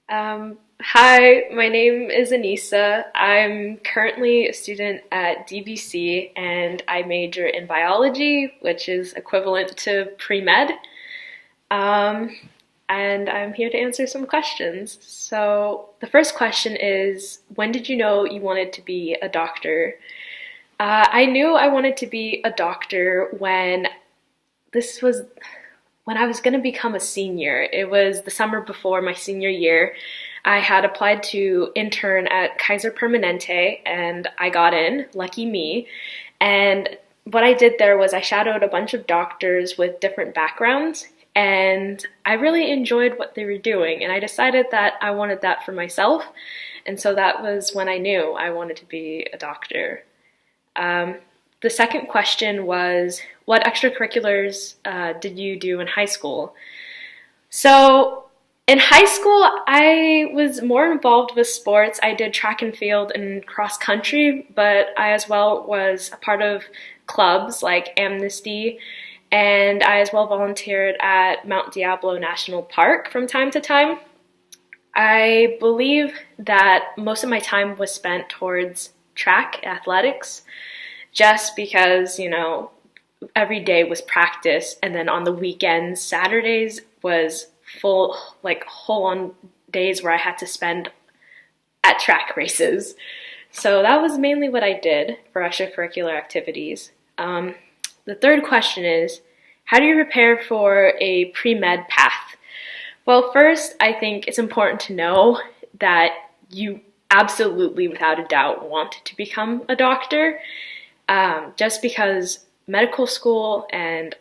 Hi, my name is Anissa. I'm currently a student at DVC and I major in biology, which is equivalent to pre-med. Um, and I'm here to answer some questions. So, the first question is, when did you know you wanted to be a doctor? I knew I wanted to be a doctor this was when I was going to become a senior. It was the summer before my senior year. I had applied to intern at Kaiser Permanente and I got in, lucky me. And what I did there was I shadowed a bunch of doctors with different backgrounds and I really enjoyed what they were doing and I decided that I wanted that for myself. And so that was when I knew I wanted to be a doctor. Um, the second question was, what extracurriculars did you do in high school? So, in high school, I was more involved with sports. I did track and field and cross country, but I as well was a part of clubs like Amnesty, and I as well volunteered at Mount Diablo National Park from time to time. I believe that most of my time was spent towards track athletics just because, every day was practice, and then on the weekends, Saturdays was full, like whole on days where I had to spend at track races. So that was mainly what I did for extracurricular activities. The third question is, how do you prepare for a pre-med path? Well, first, I think it's important to know that you absolutely, without a doubt, want to become a doctor. Just because medical school and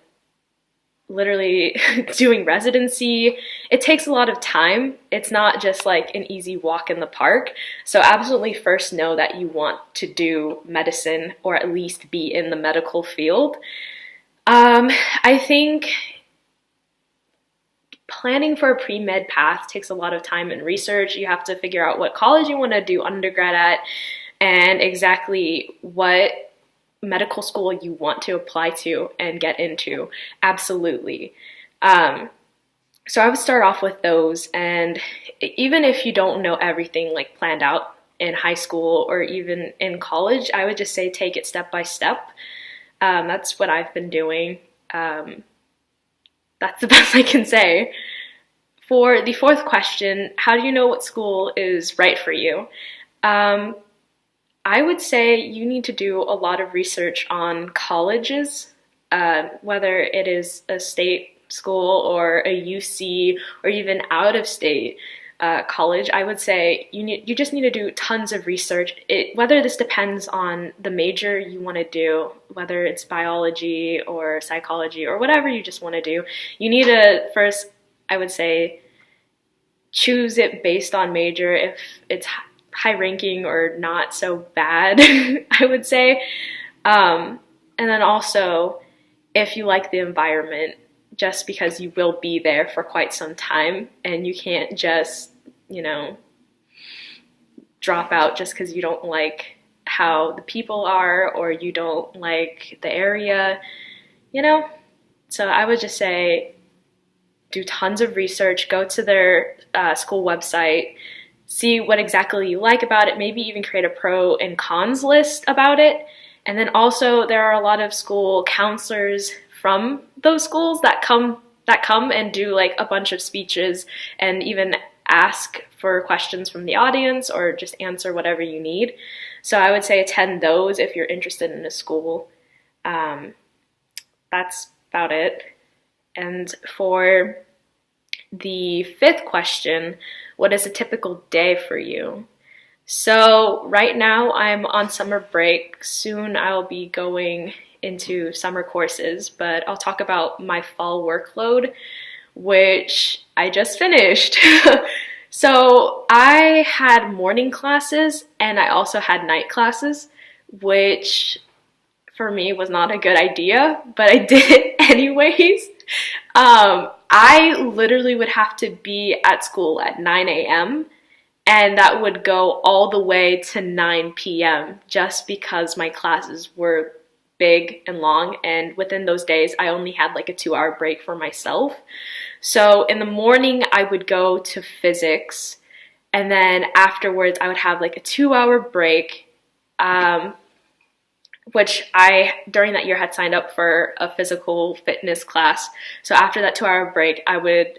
literally doing residency, it takes a lot of time. It's not just like an easy walk in the park. So absolutely first know that you want to do medicine or at least be in the medical field. I think planning for a pre-med path takes a lot of time and research. You have to figure out what college you want to do undergrad at and exactly what medical school you want to apply to and get into. Absolutely. So I would start off with those, and even if you don't know everything like planned out in high school or even in college, I would just say take it step by step. That's what I've been doing. That's the best I can say. For the fourth question, how do you know what school is right for you? I would say you need to do a lot of research on colleges, whether it is a state school or a UC or even out of state college. I would say you just need to do tons of research. Whether this depends on the major you want to do, whether it's biology or psychology or whatever you just want to do, you need to first, I would say, choose it based on major. If it's high ranking or not so bad, I would say. And then also, if you like the environment, just because you will be there for quite some time and you can't just, drop out just because you don't like how the people are or you don't like the area, you know? So I would just say do tons of research, go to their school website, see what exactly you like about it, maybe even create a pro and cons list about it. And then also there are a lot of school counselors from those schools that come and do like a bunch of speeches and even ask for questions from the audience or just answer whatever you need. So I would say attend those if you're interested in a school. That's about it. And for the fifth question, what is a typical day for you? So right now I'm on summer break. Soon I'll be going into summer courses, but I'll talk about my fall workload, which I just finished. So I had morning classes and I also had night classes, which for me was not a good idea, but I did it anyways. I literally would have to be at school at 9 a.m. and that would go all the way to 9 p.m. just because my classes were big and long, and within those days I only had like a 2-hour break for myself. So in the morning I would go to physics, And then afterwards, I would have like a 2 hour break, um, which I, during that year, had signed up for a physical fitness class. So after that 2 hour break, I would,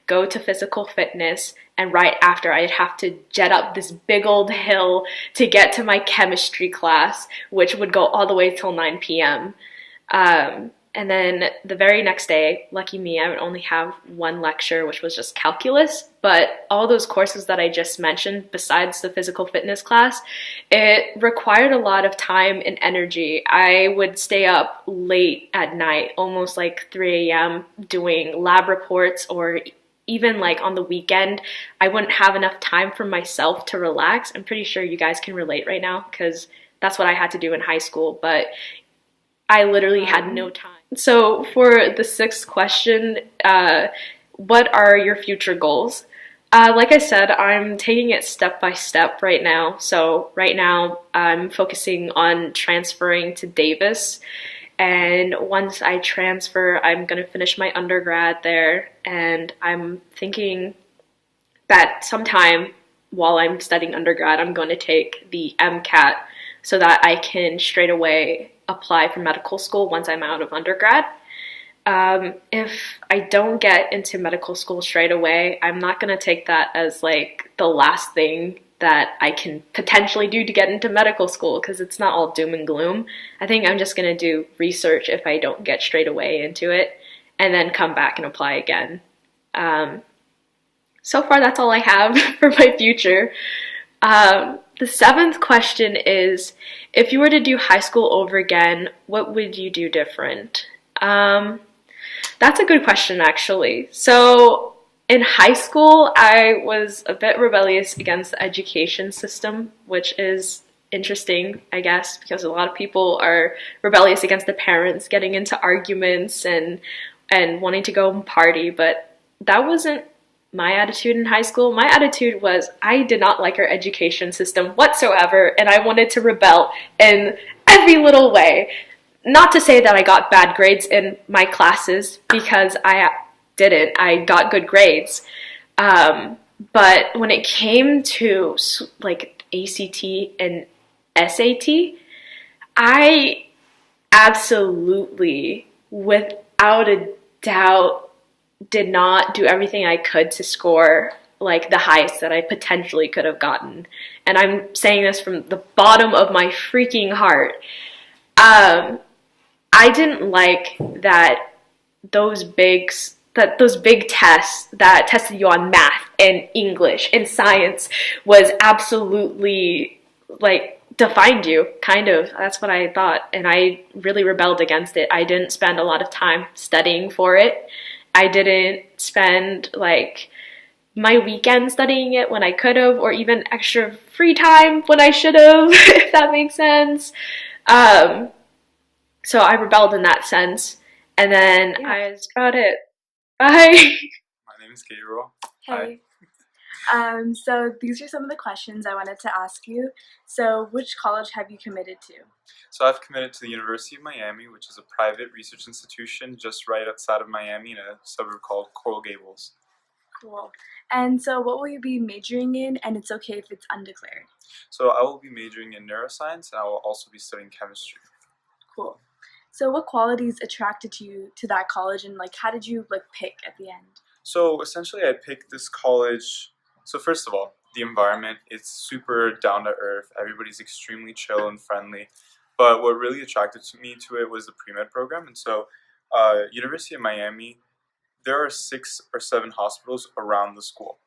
go to physical fitness. And right after, I'd have to jet up this big old hill to get to my chemistry class, which would go all the way till 9 p.m. And then the very next day, lucky me, I would only have one lecture, which was just calculus. But all those courses that I just mentioned, besides the physical fitness class, it required a lot of time and energy. I would stay up late at night, almost like 3 a.m., doing lab reports, or even like on the weekend, I wouldn't have enough time for myself to relax. I'm pretty sure you guys can relate right now because that's what I had to do in high school, but I literally had no time. So for the sixth question, what are your future goals? Like I said, I'm taking it step by step right now. So right now, I'm focusing on transferring to Davis. And once I transfer, I'm going to finish my undergrad there. And I'm thinking that sometime while I'm studying undergrad, I'm going to take the MCAT so that I can straight away apply for medical school once I'm out of undergrad. If I don't get into medical school straight away, I'm not going to take that as like the last thing that I can potentially do to get into medical school because it's not all doom and gloom. I think I'm just going to do research if I don't get straight away into it and then come back and apply again. So far, that's all I have for my future. The seventh question is, if you were to do high school over again, what would you do different? That's a good question, actually. So in high school, I was a bit rebellious against the education system, which is interesting, I guess, because a lot of people are rebellious against the parents, getting into arguments and wanting to go and party, but that wasn't my attitude in high school. My attitude was I did not like our education system whatsoever, and I wanted to rebel in every little way. Not to say that I got bad grades in my classes, because I didn't. I got good grades. But when it came to like ACT and SAT, I absolutely, without a doubt, did not do everything I could to score like the highest that I potentially could have gotten. And I'm saying this from the bottom of my freaking heart. I didn't like that those big tests that tested you on math and English and science was absolutely like defined you, kind of. That's what I thought, and I really rebelled against it. I didn't spend a lot of time studying for it. I didn't spend like my weekend studying it when I could have, or even extra free time when I should have, if that makes sense. So I rebelled in that sense, and then that's about it. Bye. My name is Gabriel. Hey. So these are some of the questions I wanted to ask you. So which college have you committed to? So I've committed to the University of Miami, which is a private research institution just right outside of Miami in a suburb called Coral Gables. Cool. And so what will you be majoring in, and it's okay if it's undeclared? So I will be majoring in neuroscience, and I will also be studying chemistry. Cool. So what qualities attracted you to that college, and like how did you like pick at the end? So essentially I picked this college. So first of all, the environment, it's super down to earth. Everybody's extremely chill and friendly. But what really attracted me to it was the pre-med program. And so University of Miami, there are 6 or 7 hospitals around the school.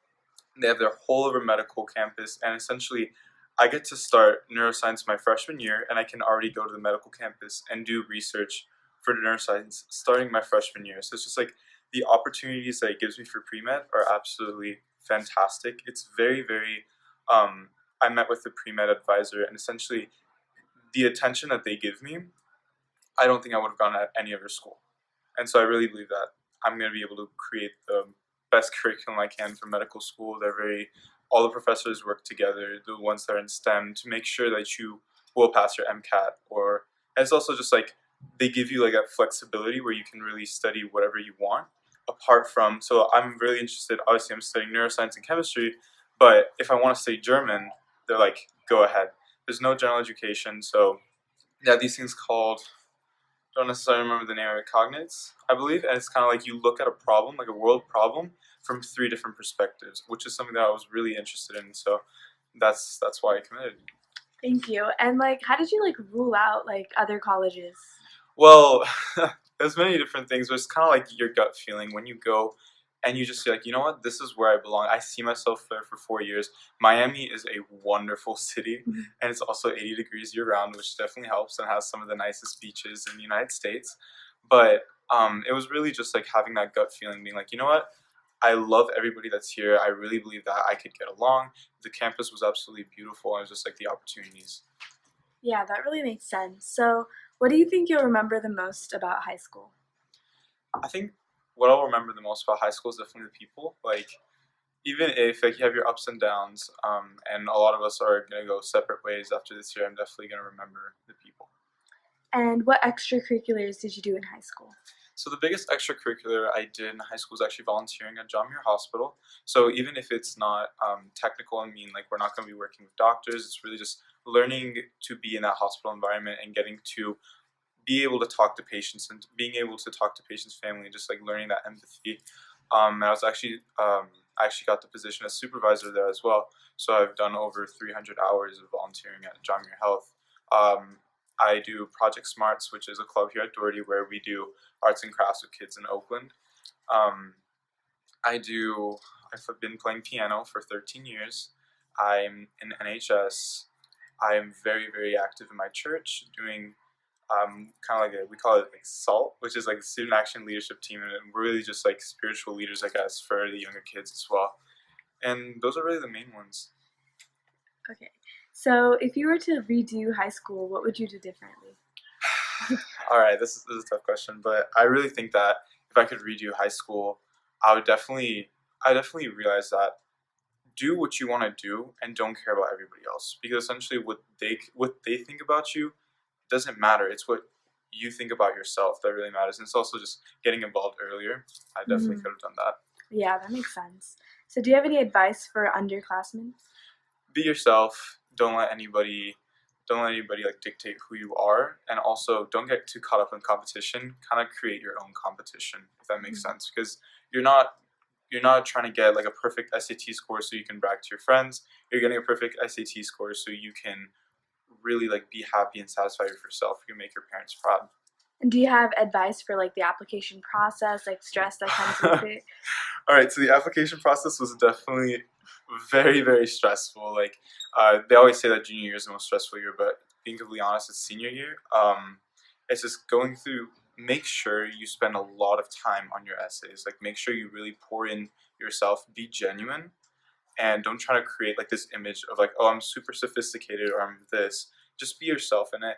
They have their whole over medical campus, and essentially I get to start neuroscience my freshman year, and I can already go to the medical campus and do research for neuroscience starting my freshman year. So it's just like the opportunities that it gives me for pre-med are absolutely fantastic. It's very, very, I met with the pre-med advisor, and essentially the attention that they give me, I don't think I would have gone at any other school. And so I really believe that I'm going to be able to create the best curriculum I can for medical school. All the professors work together, the ones that are in STEM, to make sure that you will pass your MCAT. And it's also just like they give you like that flexibility where you can really study whatever you want. So I'm really interested, obviously I'm studying neuroscience and chemistry, But if I want to study German, they're like, go ahead. There's no general education, so yeah, these things called, don't necessarily remember the name of it, cognates, I believe, and it's kind of like you look at a problem, like a world problem, from 3 different perspectives, which is something that I was really interested in. So that's why I committed. Thank you. And like, how did you like rule out like other colleges? Well, there's many different things, but it's kind of like your gut feeling when you go and you just feel like, you know what, this is where I belong. I see myself there for 4 years. Miami is a wonderful city, and it's also 80 degrees year round, which definitely helps and has some of the nicest beaches in the United States. But it was really just like having that gut feeling, being like, you know what, I love everybody that's here. I really believe that I could get along. The campus was absolutely beautiful, and it was just like the opportunities. Yeah, that really makes sense. So, what do you think you'll remember the most about high school? I think what I'll remember the most about high school is definitely the people. Like, even if like you have your ups and downs, and a lot of us are gonna go separate ways after this year, I'm definitely gonna remember the people. And what extracurriculars did you do in high school? So the biggest extracurricular I did in high school was actually volunteering at John Muir Hospital. So even if it's not technical, I mean, like we're not going to be working with doctors. It's really just learning to be in that hospital environment and getting to be able to talk to patients and being able to talk to patients' family and just like learning that empathy. I was actually I actually got the position as supervisor there as well. So I've done over 300 hours of volunteering at John Muir Health. I do Project Smarts, which is a club here at Doherty where we do arts and crafts with kids in Oakland. Um, I've been playing piano for 13 years. I'm in NHS. I'm very, very active in my church doing kind of like we call it like SALT, which is like the Student Action Leadership Team, and we're really just like spiritual leaders, I guess, for the younger kids as well. And those are really the main ones. Okay. So, if you were to redo high school, what would you do differently? All right, this is a tough question, but I really think that if I could redo high school, I definitely realize that do what you want to do and don't care about everybody else, because essentially what they think about you doesn't matter. It's what you think about yourself that really matters. And it's also just getting involved earlier. I definitely could have done that. Yeah, that makes sense. So, do you have any advice for underclassmen? Be yourself. Don't let anybody like dictate who you are, and also don't get too caught up in competition. Kind of create your own competition, if that makes sense, because you're not trying to get like a perfect SAT score so you can brag to your friends. You're getting a perfect SAT score so you can really like be happy and satisfied with yourself. You make your parents proud. And do you have advice for like the application process, like stress that comes with it? All right, so the application process was definitely very, very stressful. Like they always say that junior year is the most stressful year, but being completely honest, it's senior year. It's just going through. Make sure you spend a lot of time on your essays. Like make sure you really pour in yourself. Be genuine, and don't try to create like this image of like, oh, I'm super sophisticated or I'm this. Just be yourself in it.